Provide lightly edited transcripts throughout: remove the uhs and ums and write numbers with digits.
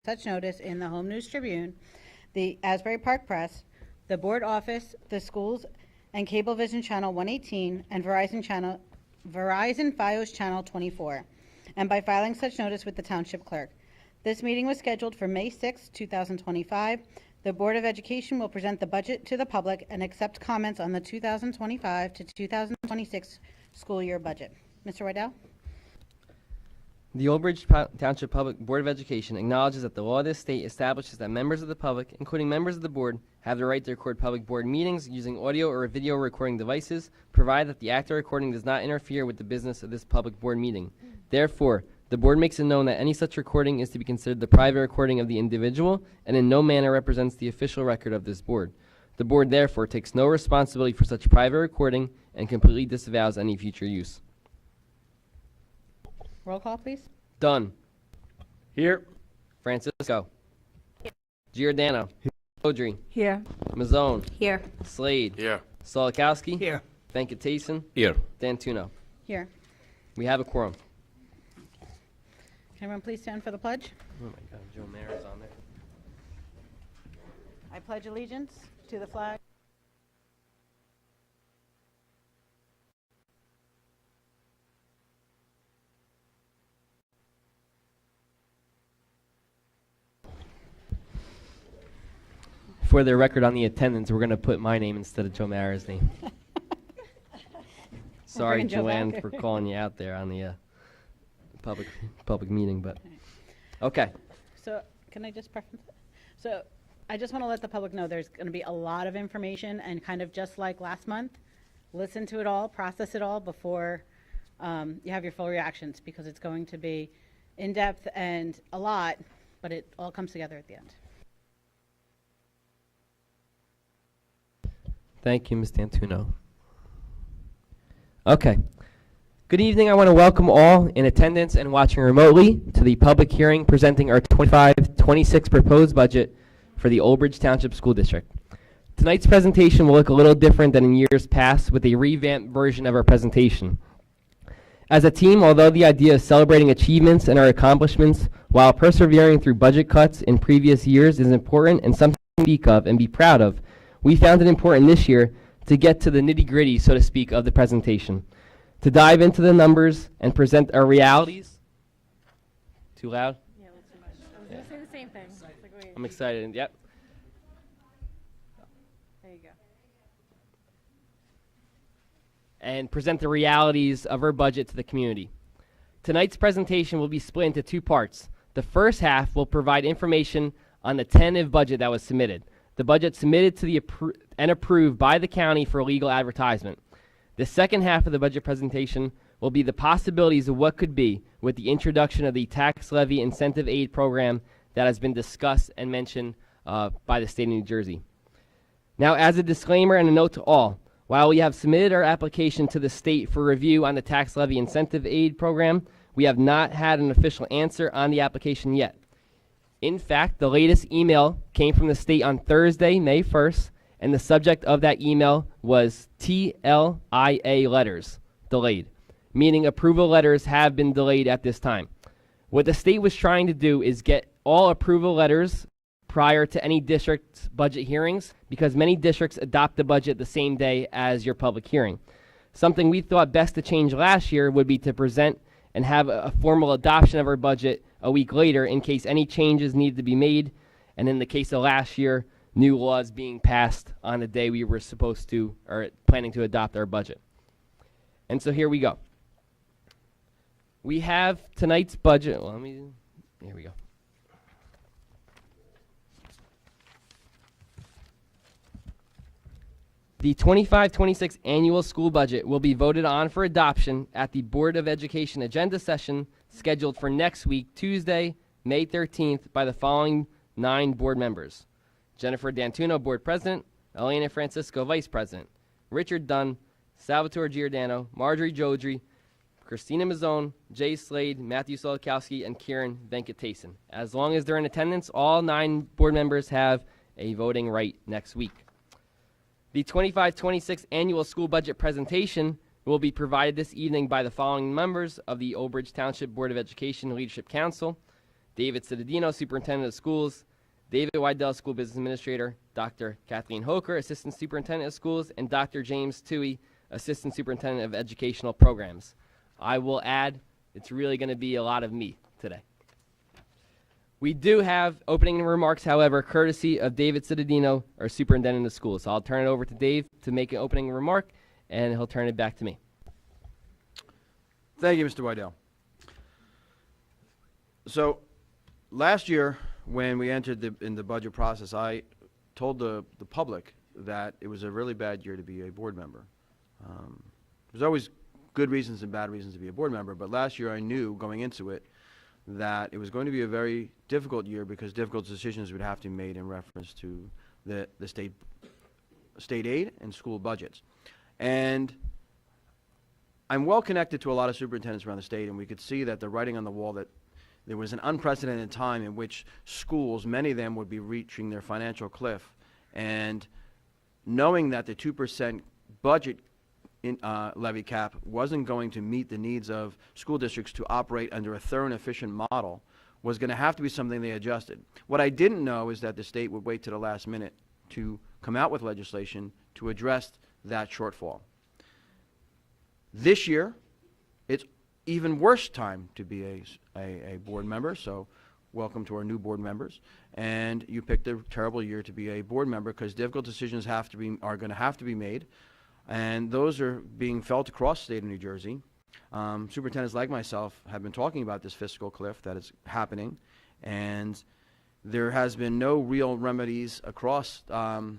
such notice in the Home News Tribune, the Asbury Park Press, the board office, the schools, and Cablevision Channel 118, and Verizon Fios Channel 24, and by filing such notice with the Township Clerk. This meeting was scheduled for May 6, 2025. The Board of Education will present the budget to the public and accept comments on the 2025 to 2026 school year budget. Mr. Waddell? The Old Bridge Township Public Board of Education acknowledges that the law of this state establishes that members of the public, including members of the board, have the right to record public board meetings using audio or video recording devices, provided that the act of recording does not interfere with the business of this public board meeting. Therefore, the board makes it known that any such recording is to be considered the private recording of the individual and in no manner represents the official record of this board. The board therefore takes no responsibility for such private recording and completely disavows any future use. Roll call, please. Dunn. Here. Francisco. Giordano. Audrey. Here. Mazzone. Here. Slade. Here. Solikowski. Here. Venkatason. Here. Dantuno. Here. We have a quorum. Can everyone please stand for the pledge? Oh my God, Joe Mayer is on there. I pledge allegiance to the flag For the record on the attendance, we're going to put my name instead of Joe Mayer's name. Sorry, bringing Joe Joanne, back. for calling you out there on the public meeting, but okay. So can I just preference it? So I just want to let the public know there's going to be a lot of information, and kind of just like last month, listen to it all, process it all before you have your full reactions, because it's going to be in-depth and a lot, but it all comes together at the end. Thank you, Ms. Dantuno. Okay. Good evening. I want to welcome all in attendance and watching remotely to the public hearing presenting our 25-26 proposed budget for the Old Bridge Township School District. Tonight's presentation will look a little different than in years past, with a revamped version of our presentation. As a team, although the idea of celebrating achievements and our accomplishments while persevering through budget cuts in previous years is important and something to speak of and be proud of, we found it important this year to get to the nitty-gritty, so to speak, of the presentation, to dive into the numbers and present our realities. Too loud? Yeah, that's too much. I was going to say the same thing. I'm excited. Yep. There you go. And present the realities of our budget to the community. Tonight's presentation will be split into two parts. The first half will provide information on the tentative budget that was submitted, the budget submitted to the and approved by the county for legal advertisement. The second half of the budget presentation will be the possibilities of what could be with the introduction of the tax levy incentive aid program that has been discussed and mentioned by the state of New Jersey. Now, as a disclaimer and a note to all, while we have submitted our application to the state for review on the tax levy incentive aid program, we have not had an official answer on the application yet. In fact, the latest email came from the state on Thursday, May 1st, and the subject of that email was TLIA letters, delayed, meaning approval letters have been delayed at this time. What the state was trying to do is get all approval letters prior to any district's budget hearings, because many districts adopt the budget the same day as your public hearing. Something we thought best to change last year would be to present and have a formal adoption of our budget a week later in case any changes needed to be made, and in the case of last year, new laws being passed on the day we were supposed to or planning to adopt our budget. And so here we go. We have tonight's budget. Well, here we go. The 25-26 annual school budget will be voted on for adoption at the Board of Education agenda session scheduled for next week, Tuesday, May 13th, by the following 9 board members: Jennifer Dantuno, Board President; Elena Francisco, Vice President; Richard Dunn; Salvatore Giordano; Marjorie Jodry; Christina Mazzone; Jay Slade; Matthew Solikowski, and Kieran Venkatason. As long as they're in attendance, all 9 board members have a voting right next week. The 25-26 annual school budget presentation will be provided this evening by the following members of the Old Bridge Township Board of Education Leadership Council: David Cittadino, Superintendent of Schools, David Wydell, School Business Administrator, Dr. Kathleen Hoker, Assistant Superintendent of Schools, and Dr. James Toohey, Assistant Superintendent of Educational Programs. I will add, it's really going to be a lot of me today. We do have opening remarks, however, courtesy of David Cittadino, our Superintendent of Schools. So I'll turn it over to Dave to make an opening remark, and he'll turn it back to me. Thank you, Mr. Wydell. So last year, when we entered in the budget process, I told the public that it was a really bad year to be a board member. There's always good reasons and bad reasons to be a board member, but last year I knew going into it that it was going to be a very difficult year because difficult decisions would have to be made in reference to the state aid and school budgets. And I'm well connected to a lot of superintendents around the state, and we could see that the writing on the wall that there was an unprecedented time in which schools, many of them, would be reaching their financial cliff. And knowing that the 2% budget levy cap wasn't going to meet the needs of school districts to operate under a thorough and efficient model was going to have to be something they adjusted. What I didn't know is that the state would wait to the last minute to come out with legislation to address that shortfall. This year, it's even worse time to be a board member, so welcome to our new board members. And you picked a terrible year to be a board member because difficult decisions are going to have to be made, and those are being felt across the state of New Jersey. Superintendents like myself have been talking about this fiscal cliff that is happening, and there has been no real remedies across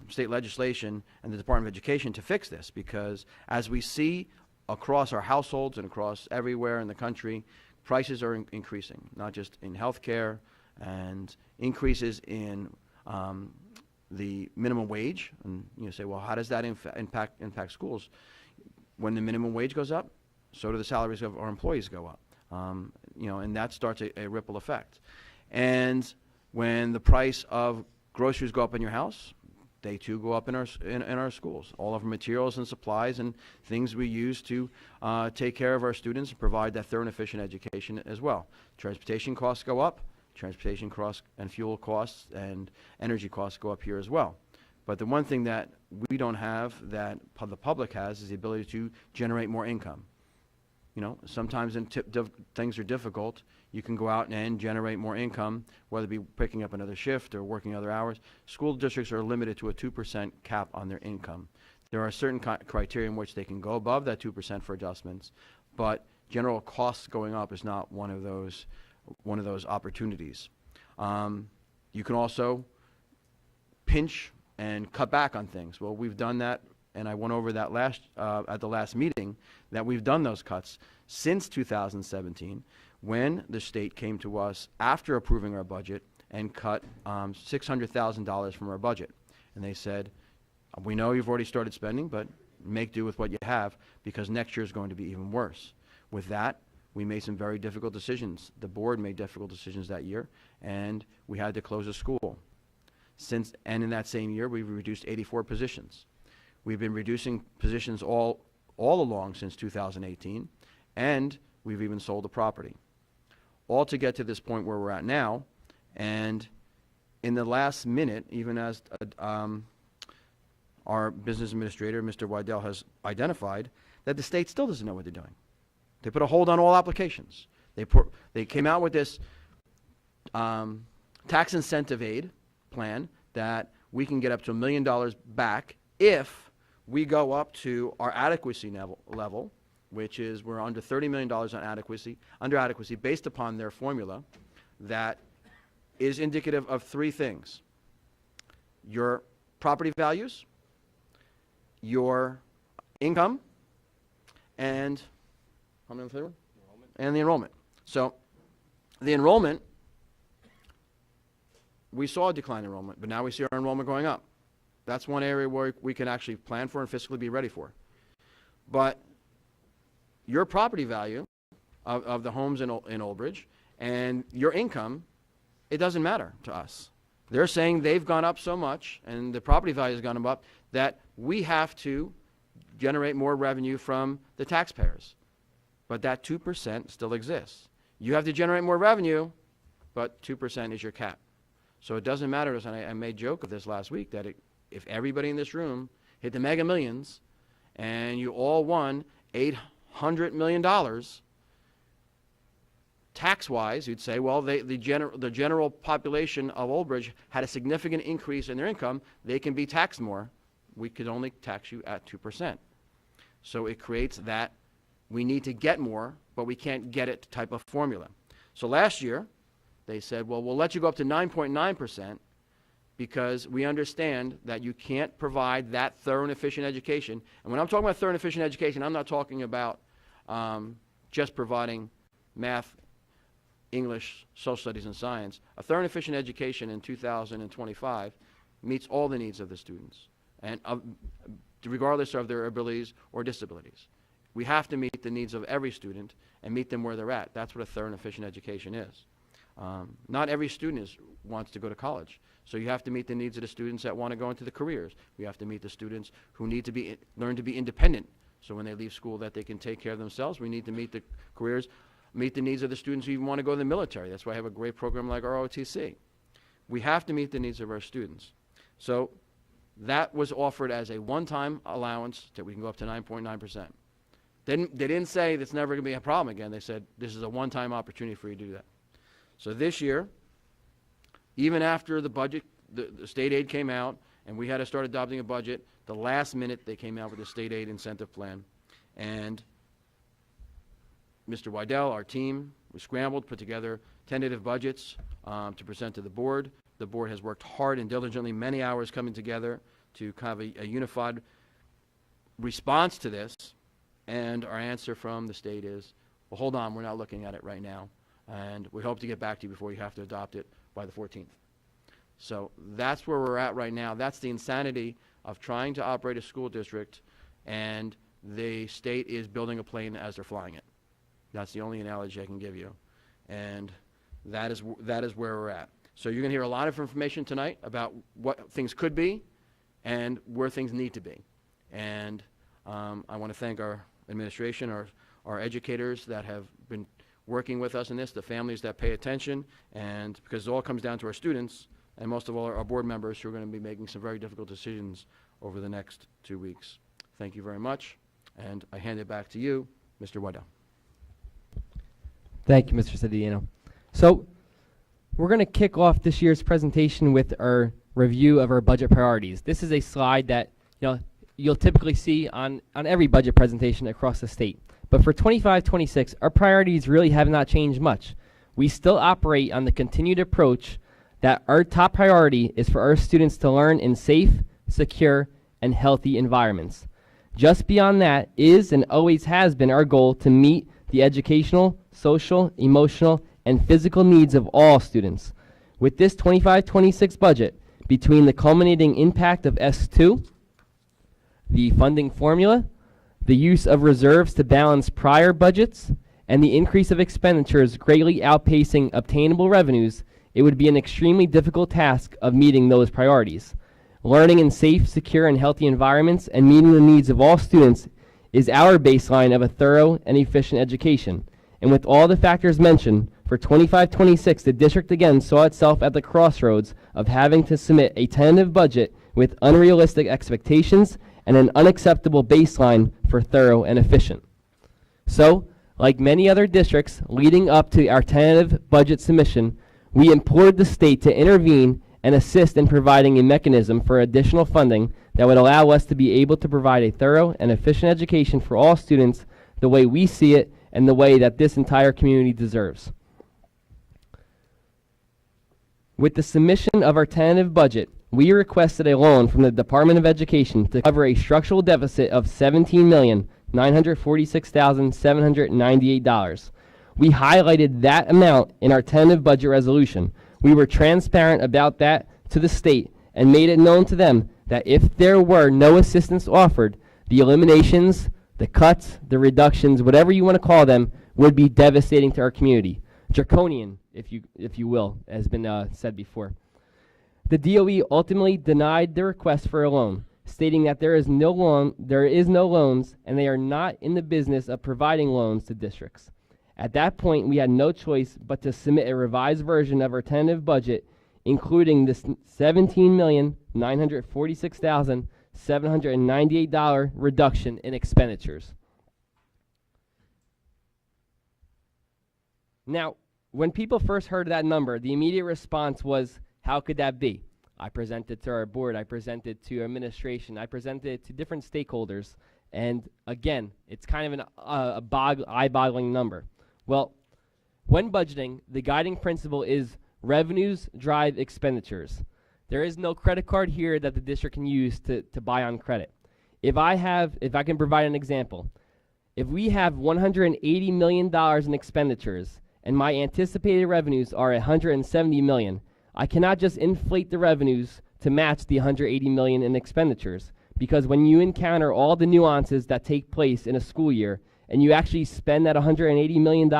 state legislation and the Department of Education to fix this, because as we see across our households and across everywhere in the country, prices are increasing, not just in healthcare, and increases in the minimum wage. And you say, well, how does that impact schools? When the minimum wage goes up, so do the salaries of our employees go up. And that starts a ripple effect. And when the price of groceries go up in your house, they too go up in our schools. All of our materials and supplies and things we use to take care of our students and provide that thorough and efficient education as well. Transportation costs go up. Transportation costs and fuel costs and energy costs go up here as well. But the one thing that we don't have that the public has is the ability to generate more income. You know, sometimes when things are difficult, you can go out and generate more income, whether it be picking up another shift or working other hours. School districts are limited to a 2% cap on their income. There are certain criteria in which they can go above that 2% for adjustments, but general costs going up is not one of those opportunities. You can also pinch and cut back on things. Well, we've done that, and I went over that at the last meeting, that we've done those cuts since 2017, when the state came to us after approving our budget and cut $600,000 from our budget. And they said, we know you've already started spending, but make do with what you have, because next year is going to be even worse. With that, we made some very difficult decisions. The board made difficult decisions that year, and we had to close a school. And in that same year, we've reduced 84 positions. We've been reducing positions all along since 2018, and we've even sold the property. All to get to this point where we're at now, and in the last minute, even as our business administrator, Mr. Wydell, has identified, that the state still doesn't know what they're doing. They put a hold on all applications. They came out with this tax incentive aid plan that we can get up to $1 million back if we go up to our adequacy level, which is we're under $30 million under adequacy based upon their formula that is indicative of three things: your property values, your income, and how many the and the enrollment. So the enrollment, we saw a decline in enrollment, but now we see our enrollment going up. That's one area where we can actually plan for and fiscally be ready for. But your property value of the homes in Old Bridge and your income, it doesn't matter to us. They're saying they've gone up so much and the property value has gone up that we have to generate more revenue from the taxpayers. But that 2% still exists. You have to generate more revenue, but 2% is your cap. So it doesn't matter to us, and I made joke of this last week, that if everybody in this room hit the Mega Millions and you all won $800 million, tax-wise, you'd say, well, the general population of Old Bridge had a significant increase in their income. They can be taxed more. We could only tax you at 2%. So it creates that we need to get more, but we can't get it type of formula. So last year, they said, well, we'll let you go up to 9.9% because we understand that you can't provide that thorough and efficient education. And when I'm talking about thorough and efficient education, I'm not talking about just providing math, English, social studies, and science. A thorough and efficient education in 2025 meets all the needs of the students, and regardless of their abilities or disabilities. We have to meet the needs of every student and meet them where they're at. That's what a thorough and efficient education is. Not every student wants to go to college, so you have to meet the needs of the students that want to go into the careers. We have to meet the students who need to learn to be independent, so when they leave school that they can take care of themselves. We need to meet the careers, meet the needs of the students who even want to go to the military. That's why I have a great program like ROTC. We have to meet the needs of our students. So that was offered as a one-time allowance that we can go up to 9.9%. They didn't say that's never going to be a problem again. They said this is a one-time opportunity for you to do that. So this year, even after the budget, the state aid came out, and we had to start adopting a budget, the last minute they came out with the state aid incentive plan. And Mr. Wydell, our team, we scrambled, put together tentative budgets to present to the board. The board has worked hard and diligently, many hours coming together to kind of a unified response to this. And our answer from the state is, well, hold on, we're not looking at it right now. And we hope to get back to you before you have to adopt it by the 14th. So that's where we're at right now. That's the insanity of trying to operate a school district, and the state is building a plane as they're flying it. That's the only analogy I can give you. And that is where we're at. So you're going to hear a lot of information tonight about what things could be and where things need to be. And I want to thank our administration, our educators that have been working with us in this, the families that pay attention, and because it all comes down to our students, and most of all our board members who are going to be making some very difficult decisions over the next 2 weeks. Thank you very much, and I hand it back to you, Mr. Waddell. Thank you, Mr. Cediano. So we're going to kick off this year's presentation with our review of our budget priorities. This is a slide that you'll typically see on every budget presentation across the state. But for 25-26, our priorities really have not changed much. We still operate on the continued approach that our top priority is for our students to learn in safe, secure, and healthy environments. Just beyond that is and always has been our goal to meet the educational, social, emotional, and physical needs of all students. With this 25-26 budget, between the culminating impact of S2, the funding formula, the use of reserves to balance prior budgets, and the increase of expenditures greatly outpacing obtainable revenues, it would be an extremely difficult task of meeting those priorities. Learning in safe, secure, and healthy environments and meeting the needs of all students is our baseline of a thorough and efficient education. And with all the factors mentioned, for 25-26, the district again saw itself at the crossroads of having to submit a tentative budget with unrealistic expectations and an unacceptable baseline for thorough and efficient. So, like many other districts leading up to our tentative budget submission, we implored the state to intervene and assist in providing a mechanism for additional funding that would allow us to be able to provide a thorough and efficient education for all students the way we see it and the way that this entire community deserves. With the submission of our tentative budget, we requested a loan from the Department of Education to cover a structural deficit of $17,946,798. We highlighted that amount in our tentative budget resolution. We were transparent about that to the state and made it known to them that if there were no assistance offered, the eliminations, the cuts, the reductions, whatever you want to call them, would be devastating to our community. Draconian, if you will, has been said before. The DOE ultimately denied the request for a loan, stating that there is no loans, and they are not in the business of providing loans to districts. At that point, we had no choice but to submit a revised version of our tentative budget, including this $17,946,798 reduction in expenditures. Now, when people first heard that number, the immediate response was, how could that be? I presented to our board, I presented to administration, I presented to different stakeholders, and again, it's kind of an eye-boggling number. Well, when budgeting, the guiding principle is revenues drive expenditures. There is no credit card here that the district can use to buy on credit. If I can provide an example, if we have $180 million in expenditures and my anticipated revenues are $170 million, I cannot just inflate the revenues to match the $180 million in expenditures, because when you encounter all the nuances that take place in a school year and you actually spend that $180 million,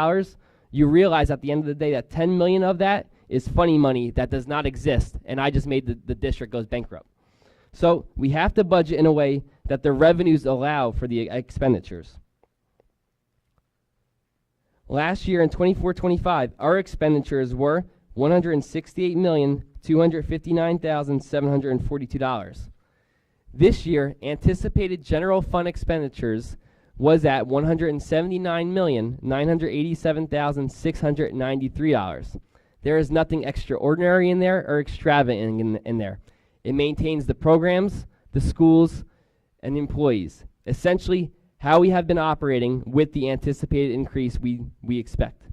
you realize at the end of the day that $10 million of that is funny money that does not exist, and I just made the district goes bankrupt. So we have to budget in a way that the revenues allow for the expenditures. Last year in 24-25, our expenditures were $168,259,742. This year, anticipated general fund expenditures was at $179,987,693. There is nothing extraordinary in there or extravagant in there. It maintains the programs, the schools, and the employees. Essentially, how we have been operating with the anticipated increase we expect.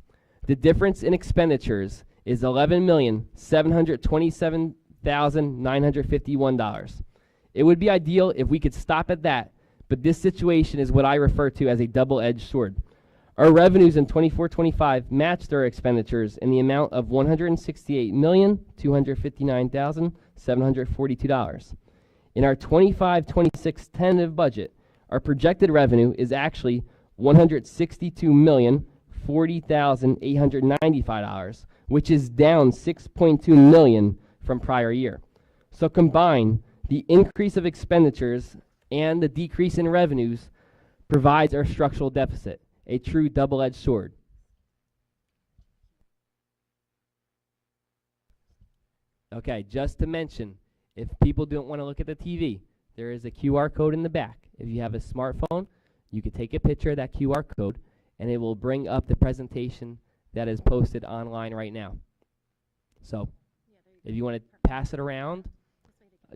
The difference in expenditures is $11,727,951. It would be ideal if we could stop at that, but this situation is what I refer to as a double-edged sword. Our revenues in 24-25 matched our expenditures in the amount of $168,259,742. In our 25-26 tentative budget, our projected revenue is actually $162,040,895, which is down $6.2 million from prior year. So combined, the increase of expenditures and the decrease in revenues provides our structural deficit, a true double-edged sword. Okay, just to mention, if people don't want to look at the TV, there is a QR code in the back. If you have a smartphone, you can take a picture of that QR code, and it will bring up the presentation that is posted online right now. So, if you want to pass it around,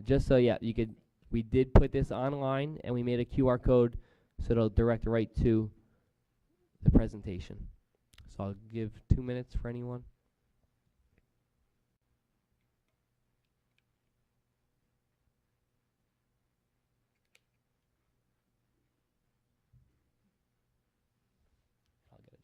just so you could. We did put this online, and we made a QR code, so it'll direct right to the presentation. So I'll give 2 minutes for anyone. I'll get a drink.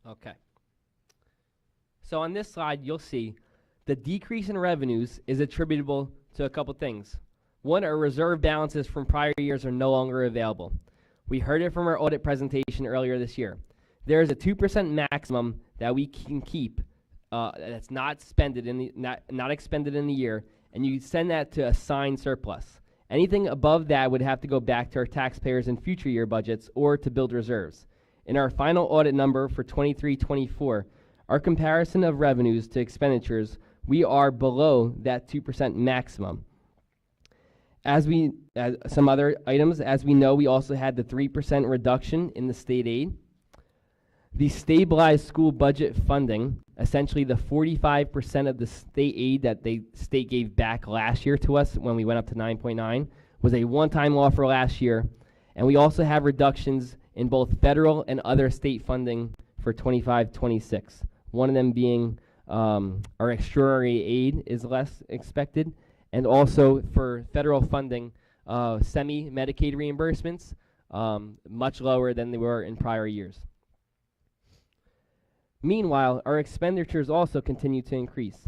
Okay. So on this slide, you'll see the decrease in revenues is attributable to a couple things. One, our reserve balances from prior years are no longer available. We heard it from our audit presentation earlier this year. There is a 2% maximum that we can keep that's not expended in the year, and you send that to assigned surplus. Anything above that would have to go back to our taxpayers in future year budgets or to build reserves. In our final audit number for 23-24, our comparison of revenues to expenditures, we are below that 2% maximum. As some other items, as we know, we also had the 3% reduction in the state aid. The stabilized school budget funding, essentially the 45% of the state aid that the state gave back last year to us when we went up to 9.9, was a one-time offer last year. And we also have reductions in both federal and other state funding for 25-26. One of them being our extraordinary aid is less expected, and also for federal funding, semi-Medicaid reimbursements, much lower than they were in prior years. Meanwhile, our expenditures also continue to increase.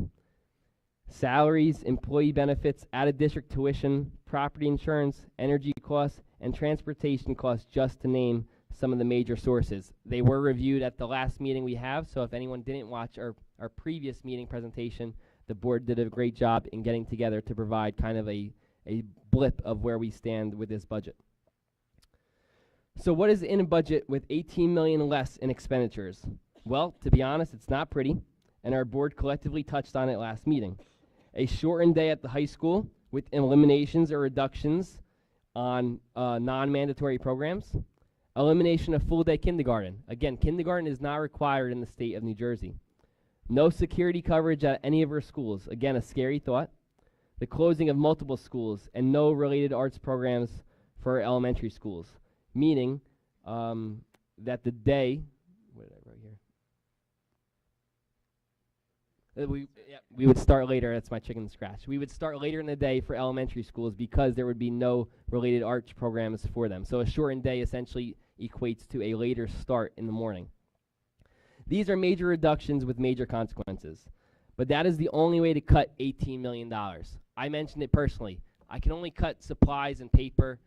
Salaries, employee benefits, out-of-district tuition, property insurance, energy costs, and transportation costs, just to name some of the major sources. They were reviewed at the last meeting we have, so if anyone didn't watch our previous meeting presentation, the board did a great job in getting together to provide kind of a blip of where we stand with this budget. So what is in a budget with 18 million less in expenditures? Well, to be honest, it's not pretty, and our board collectively touched on it last meeting. A shortened day at the high school with eliminations or reductions on non-mandatory programs. Elimination of full-day kindergarten. Again, kindergarten is not required in the state of New Jersey. No security coverage at any of our schools. Again, a scary thought. The closing of multiple schools and no related arts programs for our elementary schools. Meaning that the day, what did I write here? We would start later. That's my chicken scratch. We would start later in the day for elementary schools because there would be no related arts programs for them. So a shortened day essentially equates to a later start in the morning. These are major reductions with major consequences. But that is the only way to cut $18 million. I mentioned it personally. I can only cut supplies and paper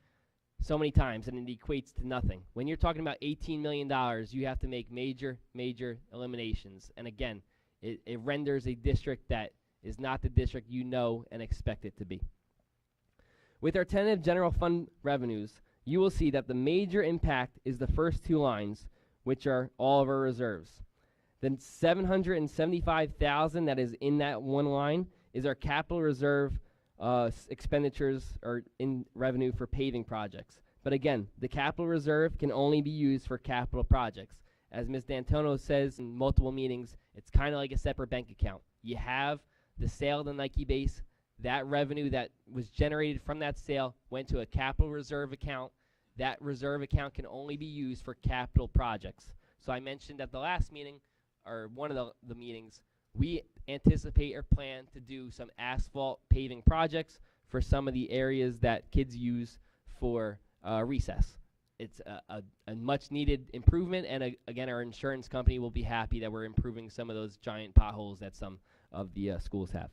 so many times, and it equates to nothing. When you're talking about $18 million, you have to make major eliminations. And again, it renders a district that is not the district you know and expect it to be. With our tentative general fund revenues, you will see that the major impact is the first two lines, which are all of our reserves. The $775,000 that is in that one line is our capital reserve expenditures or in revenue for paving projects. But again, the capital reserve can only be used for capital projects. As Ms. D'Antono says in multiple meetings, it's kind of like a separate bank account. You have the sale of the Nike base. That revenue that was generated from that sale went to a capital reserve account. That reserve account can only be used for capital projects. So I mentioned at the last meeting, or one of the meetings, we anticipate or plan to do some asphalt paving projects for some of the areas that kids use for recess. It's a much needed improvement, and again, our insurance company will be happy that we're improving some of those giant potholes that some of the schools have.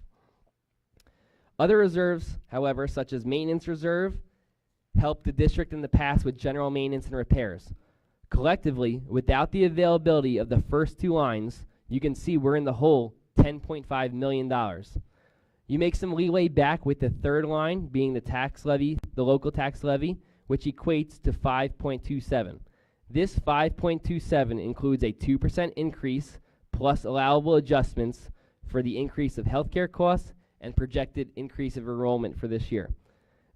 Other reserves, however, such as maintenance reserve, helped the district in the past with general maintenance and repairs. Collectively, without the availability of the first two lines, you can see we're in the hole $10.5 million. You make some leeway back with the third line being the tax levy, the local tax levy, which equates to 5.27. This 5.27 includes a 2% increase plus allowable adjustments for the increase of healthcare costs and projected increase of enrollment for this year.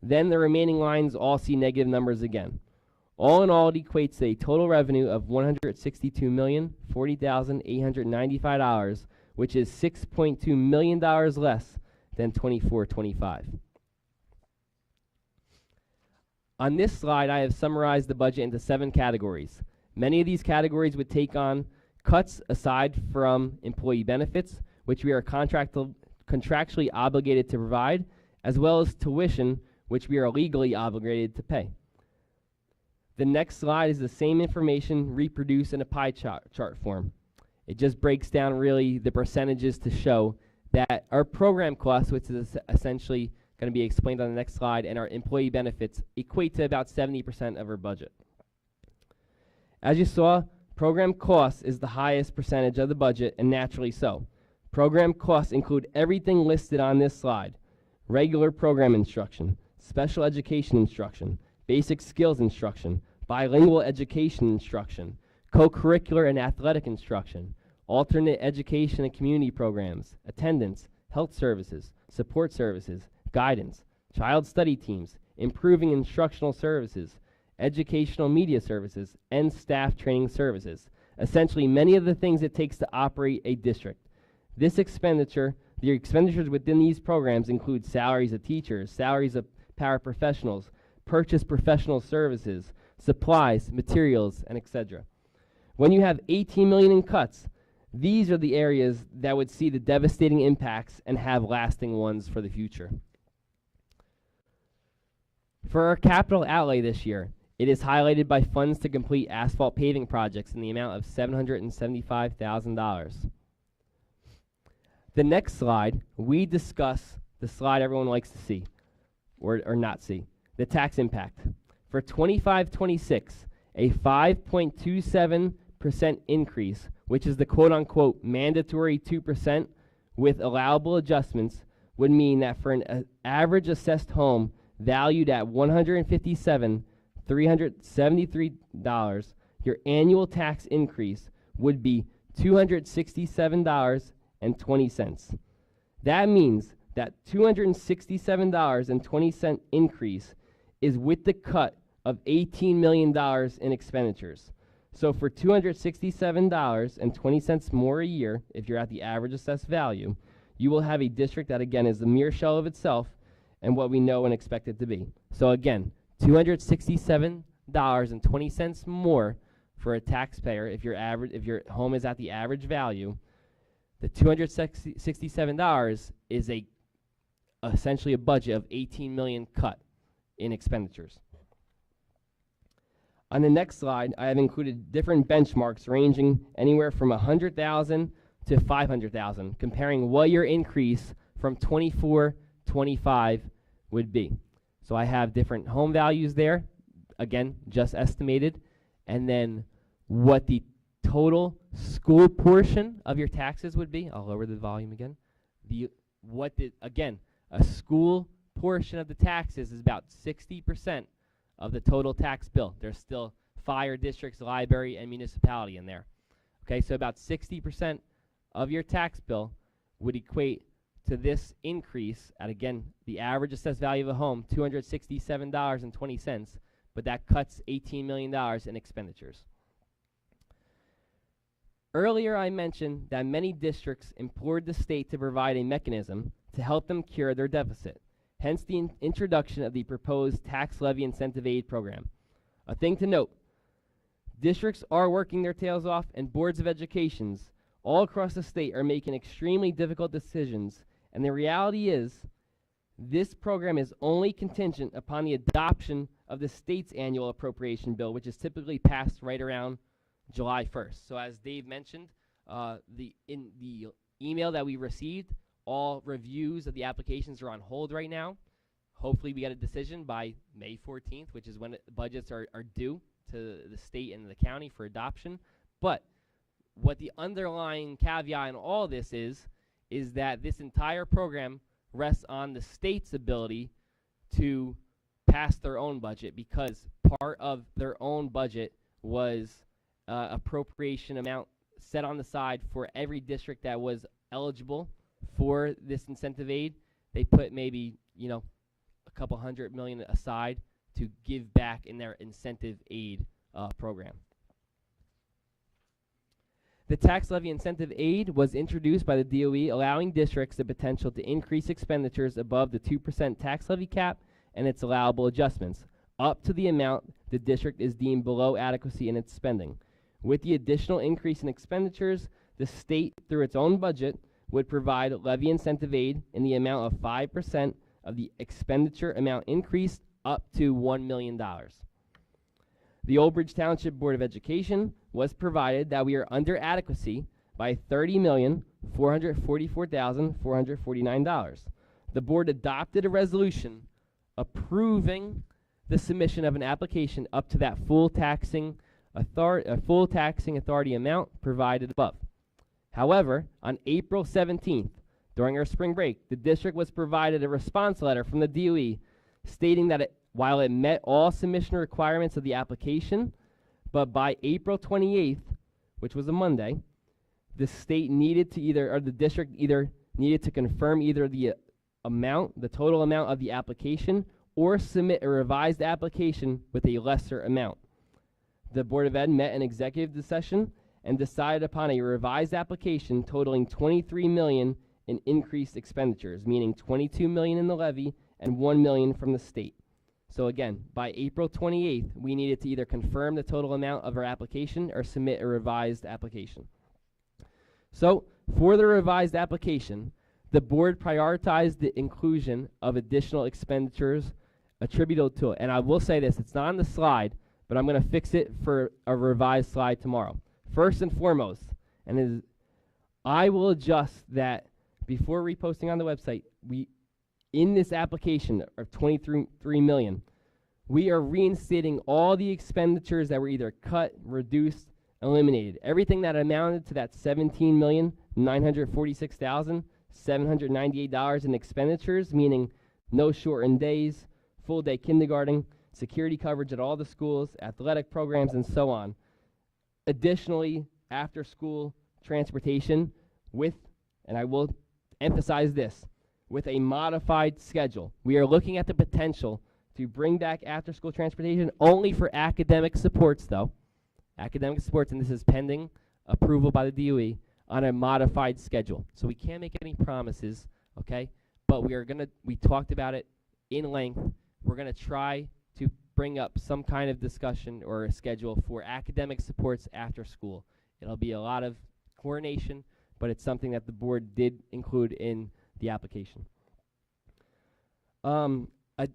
Then the remaining lines all see negative numbers again. All in all, it equates to a total revenue of $162,040,895, which is $6.2 million less than 24-25. On this slide, I have summarized the budget into 7 categories. Many of these categories would take on cuts aside from employee benefits, which we are contractually obligated to provide, as well as tuition, which we are legally obligated to pay. The next slide is the same information reproduced in a pie chart form. It just breaks down really the percentages to show that our program costs, which is essentially going to be explained on the next slide, and our employee benefits equate to about 70% of our budget. As you saw, program costs is the highest percentage of the budget, and naturally so. Program costs include everything listed on this slide: regular program instruction, special education instruction, basic skills instruction, bilingual education instruction, co-curricular and athletic instruction, alternate education and community programs, attendance, health services, support services, guidance, child study teams, improving instructional services, educational media services, and staff training services. Essentially, many of the things it takes to operate a district. The expenditures within these programs include salaries of teachers, salaries of paraprofessionals, purchase professional services, supplies, materials, and etc. When you have 18 million in cuts, these are the areas that would see the devastating impacts and have lasting ones for the future. For our capital outlay this year, it is highlighted by funds to complete asphalt paving projects in the amount of $775,000. The next slide, we discuss the slide everyone likes to see, or not see, the tax impact. For 25-26, a 5.27% increase, which is the quote-unquote mandatory 2% with allowable adjustments, would mean that for an average assessed home valued at $157,373, your annual tax increase would be $267.20. That means that $267.20 increase is with the cut of $18 million in expenditures. So for $267.20 more a year, if you're at the average assessed value, you will have a district that, again, is a mere shell of itself and what we know and expect it to be. So again, $267.20 more for a taxpayer if your home is at the average value. The $267 is essentially a budget of $18 million cut in expenditures. On the next slide, I have included different benchmarks ranging anywhere from 100,000 to 500,000, comparing what your increase from 24-25 would be. So I have different home values there, again, just estimated, and then what the total school portion of your taxes would be. I'll lower the volume again. Again, a school portion of the taxes is about 60% of the total tax bill. There's still fire districts, library, and municipality in there. Okay, so about 60% of your tax bill would equate to this increase at, again, the average assessed value of a home, $267.20, but that cuts $18 million in expenditures. Earlier I mentioned that many districts implored the state to provide a mechanism to help them cure their deficit, hence the introduction of the proposed tax levy incentive aid program. A thing to note, districts are working their tails off, and boards of educations all across the state are making extremely difficult decisions, and the reality is this program is only contingent upon the adoption of the state's annual appropriation bill, which is typically passed right around July 1st. So as Dave mentioned, in the email that we received, all reviews of the applications are on hold right now. Hopefully we get a decision by May 14th, which is when budgets are due to the state and the county for adoption. But what the underlying caveat in all this is that this entire program rests on the state's ability to pass their own budget, because part of their own budget was appropriation amount set on the side for every district that was eligible for this incentive aid. They put maybe, a couple $100 million aside to give back in their incentive aid program. The tax levy incentive aid was introduced by the DOE, allowing districts the potential to increase expenditures above the 2% tax levy cap and its allowable adjustments, up to the amount the district is deemed below adequacy in its spending. With the additional increase in expenditures, the state, through its own budget, would provide levy incentive aid in the amount of 5% of the expenditure amount increased up to $1 million. The Old Bridge Township Board of Education was provided that we are under adequacy by $30,444,449. The board adopted a resolution approving the submission of an application up to that full taxing authority amount provided above. However, on April 17th, during our spring break, the district was provided a response letter from the DOE stating that while it met all submission requirements of the application, but by April 28th, which was a Monday, the state needed to the district either needed to confirm either the total amount of the application, or submit a revised application with a lesser amount. The Board of Ed met in executive session and decided upon a revised application totaling $23 million in increased expenditures, meaning $22 million in the levy and $1 million from the state. So again, by April 28th, we needed to either confirm the total amount of our application or submit a revised application. So for the revised application, the board prioritized the inclusion of additional expenditures attributable to it. And I will say this, it's not on the slide, but I'm going to fix it for a revised slide tomorrow. First and foremost, I will adjust that before reposting on the website. In this application of 23 million, we are reinstating all the expenditures that were either cut, reduced, eliminated. Everything that amounted to that $17,946,798 in expenditures, meaning no shortened days, full day kindergarten, security coverage at all the schools, athletic programs, and so on. Additionally, after school transportation with, and I will emphasize this, with a modified schedule. We are looking at the potential to bring back after school transportation only for academic supports though. Academic supports, and this is pending approval by the DOE on a modified schedule. So we can't make any promises, okay? But we talked about it in length. We're gonna try to bring up some kind of discussion or a schedule for academic supports after school. It'll be a lot of coordination, but it's something that the board did include in the application.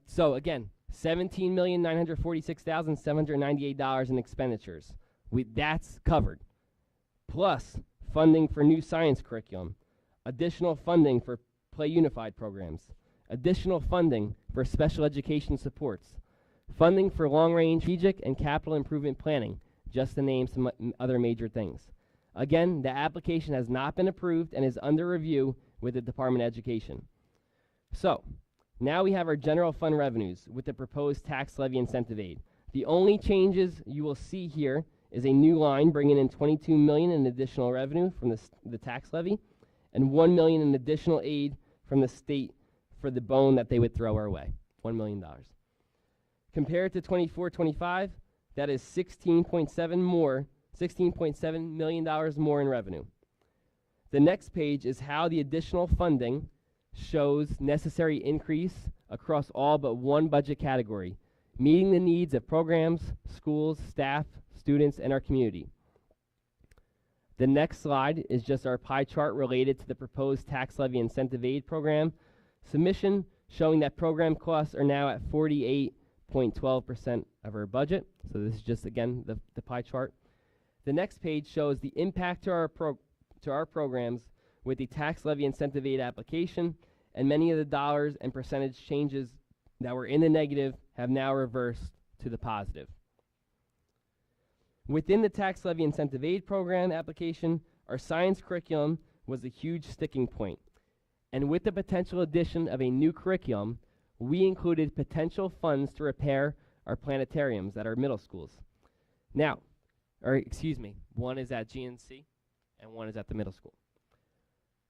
So again, $17,946,798 in expenditures. That's covered. Plus funding for new science curriculum, additional funding for Play Unified programs, additional funding for special education supports, funding for long-range strategic and capital improvement planning, just to name some other major things. Again, the application has not been approved and is under review with the Department of Education. So, now we have our general fund revenues with the proposed tax levy incentive aid. The only changes you will see here is a new line bringing in $22 million in additional revenue from the tax levy and $1 million in additional aid from the state for the bone that they would throw our way, $1 million. Compared to 24-25, that is $16.7 million more in revenue. The next page is how the additional funding shows necessary increase across all but one budget category, meeting the needs of programs, schools, staff, students, and our community. The next slide is just our pie chart related to the proposed tax levy incentive aid program submission, showing that program costs are now at 48.12% of our budget. So this is just, again, the pie chart. The next page shows the impact to our programs with the tax levy incentive aid application, and many of the dollars and percentage changes that were in the negative have now reversed to the positive. Within the tax levy incentive aid program application, our science curriculum was a huge sticking point. And with the potential addition of a new curriculum, we included potential funds to repair our planetariums at our middle schools. Now, or excuse me, one is at GNC and one is at the middle school.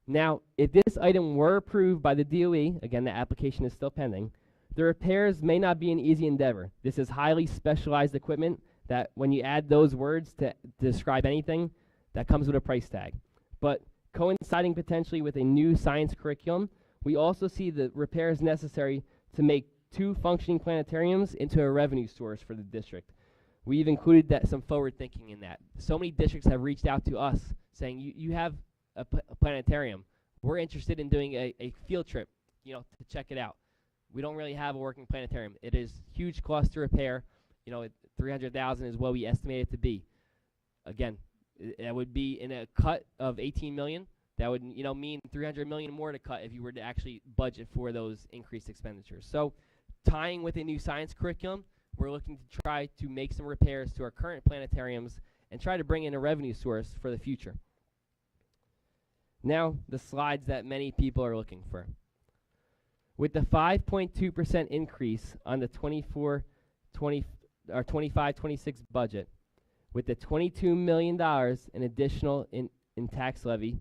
Now, if this item were approved by the DOE, again, the application is still pending, the repairs may not be an easy endeavor. This is highly specialized equipment that when you add those words to describe anything, that comes with a price tag. But coinciding potentially with a new science curriculum, we also see the repairs necessary to make 2 functioning planetariums into a revenue source for the district. We've included some forward thinking in that. So many districts have reached out to us saying, you have a planetarium. We're interested in doing a field trip, to check it out. We don't really have a working planetarium. It is huge cost to repair. $300,000 is what we estimate it to be. Again, that would be in a cut of 18 million. That would, mean 300 million more to cut if you were to actually budget for those increased expenditures. So, tying with a new science curriculum, we're looking to try to make some repairs to our current planetariums and try to bring in a revenue source for the future. Now, the slides that many people are looking for. With the 5.2% increase on the 25-26 budget, with the $22 million in additional in tax levy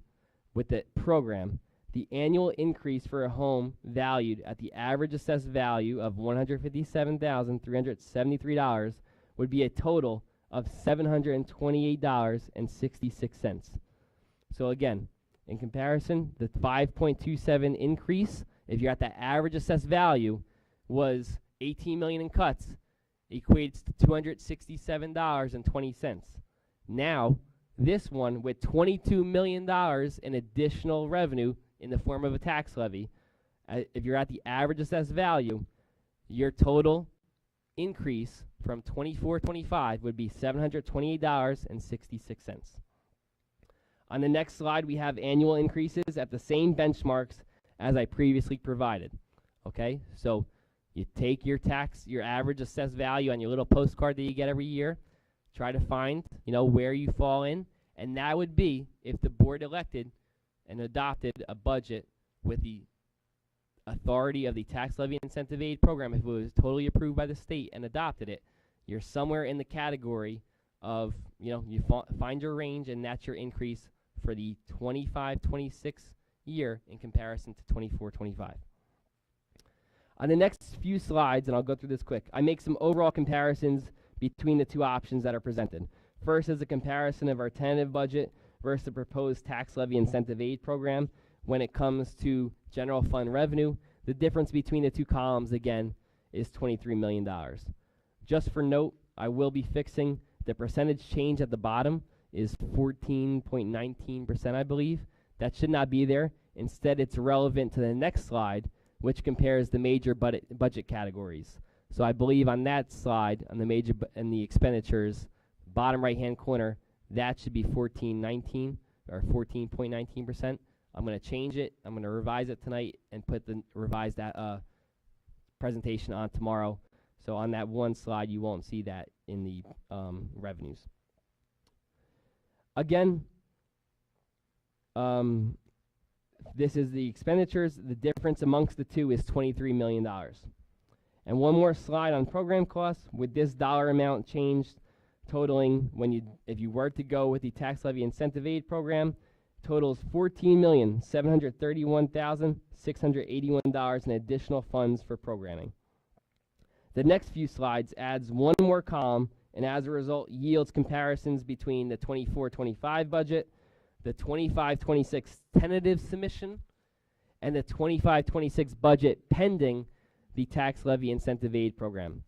with the program, the annual increase for a home valued at the average assessed value of $157,373 would be a total of $728.66. So again, in comparison, the 5.27 increase, if you're at the average assessed value, was 18 million in cuts, equates to $267.20. Now, this one with $22 million in additional revenue in the form of a tax levy, if you're at the average assessed value, your total increase from 24-25 would be $728.66. On the next slide, we have annual increases at the same benchmarks as I previously provided. Okay, so you take your average assessed value on your little postcard that you get every year, try to find, where you fall in, and that would be if the board elected and adopted a budget with the authority of the tax levy incentive aid program. If it was totally approved by the state and adopted it, you're somewhere in the category of, you find your range, and that's your increase for the 25-26 year in comparison to 24-25. On the next few slides, and I'll go through this quick, I make some overall comparisons between the two options that are presented. First is a comparison of our tentative budget versus the proposed tax levy incentive aid program. When it comes to general fund revenue, the difference between the two columns, again, is $23 million. Just for note, I will be fixing the percentage change at the bottom is 14.19%, I believe. That should not be there. Instead, it's relevant to the next slide, which compares the major budget categories. So I believe on that slide, on the major and the expenditures, bottom right-hand corner, that should be 14.19 or 14.19%. I'm going to change it. I'm going to revise it tonight and put the revised presentation on tomorrow. So on that one slide, you won't see that in the revenues. Again, this is the expenditures. The difference amongst the two is $23 million. And one more slide on program costs. With this dollar amount changed, totaling, if you were to go with the tax levy incentive aid program, totals $14,731,681 in additional funds for programming. The next few slides adds one more column, and as a result yields comparisons between the 24-25 budget, the 25-26 tentative submission, and the 25-26 budget pending the tax levy incentive aid program.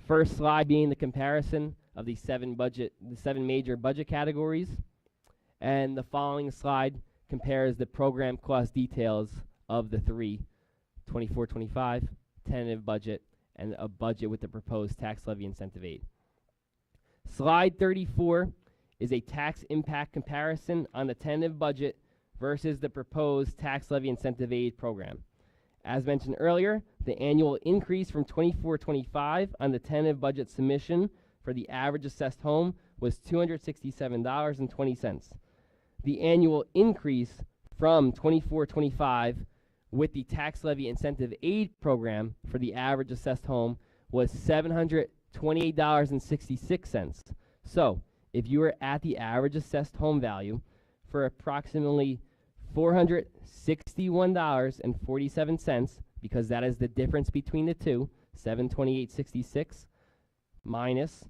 First slide being the comparison of the seven major budget categories, and the following slide compares the program cost details of the three 24-25 tentative budget and a budget with the proposed tax levy incentive aid. Slide 34 is a tax impact comparison on the tentative budget versus the proposed tax levy incentive aid program. As mentioned earlier, the annual increase from 24-25 on the tentative budget submission for the average assessed home was $267.20. The annual increase from 24-25 with the tax levy incentive aid program for the average assessed home was $728.66. So, if you were at the average assessed home value for approximately $461.47, because that is the difference between the two, $728.66 minus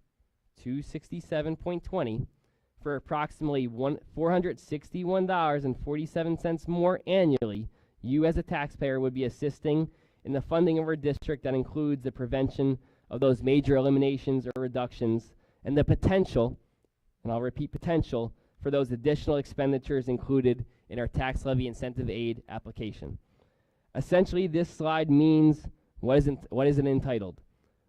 $267.20, for approximately $461.47 more annually, you as a taxpayer would be assisting in the funding of our district that includes the prevention of those major eliminations or reductions and the potential, and I'll repeat potential, for those additional expenditures included in our tax levy incentive aid application. Essentially, this slide means, what is it entitled?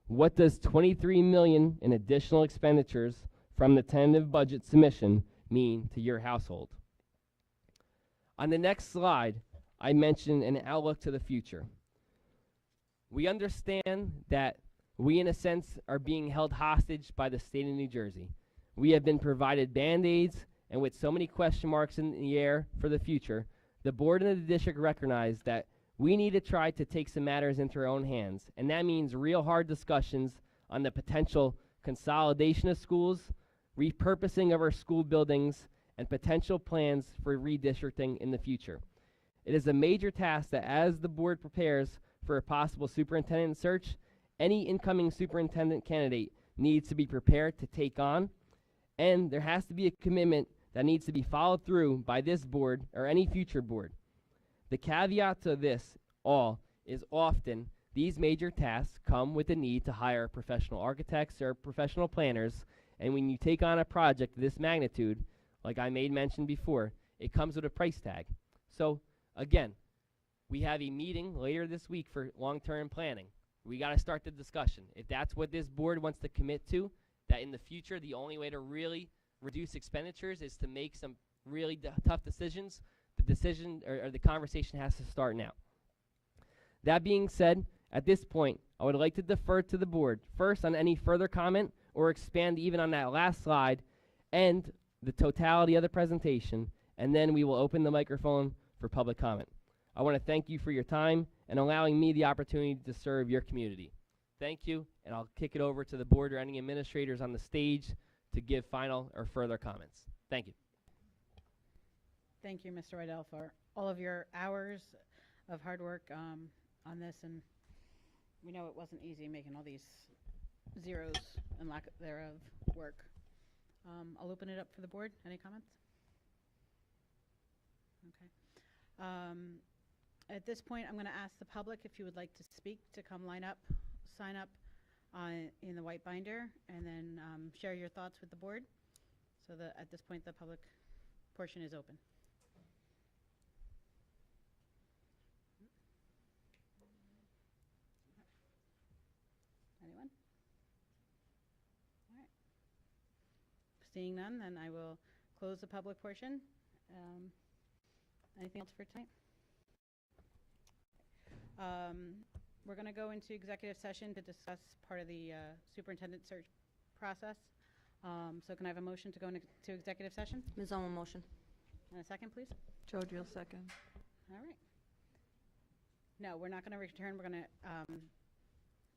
What does $23 million in additional expenditures from the tentative budget submission mean to your household? On the next slide, I mentioned an outlook to the future. We understand that we, in a sense, are being held hostage by the state of New Jersey. We have been provided Band-Aids, and with so many question marks in the air for the future, the board and the district recognize that we need to try to take some matters into our own hands, and that means real hard discussions on the potential consolidation of schools, repurposing of our school buildings, and potential plans for redistricting in the future. It is a major task that, as the board prepares for a possible superintendent search, any incoming superintendent candidate needs to be prepared to take on, and there has to be a commitment that needs to be followed through by this board or any future board. The caveat to this all is often these major tasks come with the need to hire professional architects or professional planners, and when you take on a project of this magnitude, like I made mention before, it comes with a price tag. So again, we have a meeting later this week for long-term planning. We got to start the discussion. If that's what this board wants to commit to, that in the future, the only way to really reduce expenditures is to make some really tough decisions, the decision or the conversation has to start now. That being said, at this point, I would like to defer to the board first on any further comment or expand even on that last slide and the totality of the presentation, and then we will open the microphone for public comment. I want to thank you for your time and allowing me the opportunity to serve your community. Thank you, and I'll kick it over to the board or any administrators on the stage to give final or further comments. Thank you. Thank you, Mr. Rydell, for all of your hours of hard work on this, and we know it wasn't easy making all these zeros and lack thereof work. I'll open it up for the board. Any comments? Okay. At this point, I'm going to ask the public if you would like to speak to come line up, sign up in the white binder, and then share your thoughts with the board. So that at this point, the public portion is open. Anyone? All right. Seeing none, then I will close the public portion. Anything else for tonight? We're going to go into executive session to discuss part of the superintendent search process. So can I have a motion to go into executive session? Ms. Owen, motion. And a second, please? Jodrell, second. All right. No, we're not going to return. We're going to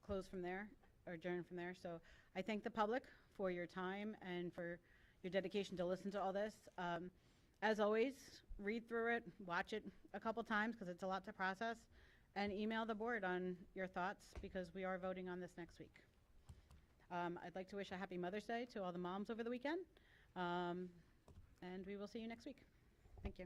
close from there, or adjourn from there. So I thank the public for your time and for your dedication to listen to all this. As always, read through it, watch it a couple times because it's a lot to process, and email the board on your thoughts because we are voting on this next week. I'd like to wish a happy Mother's Day to all the moms over the weekend, and we will see you next week. Thank you.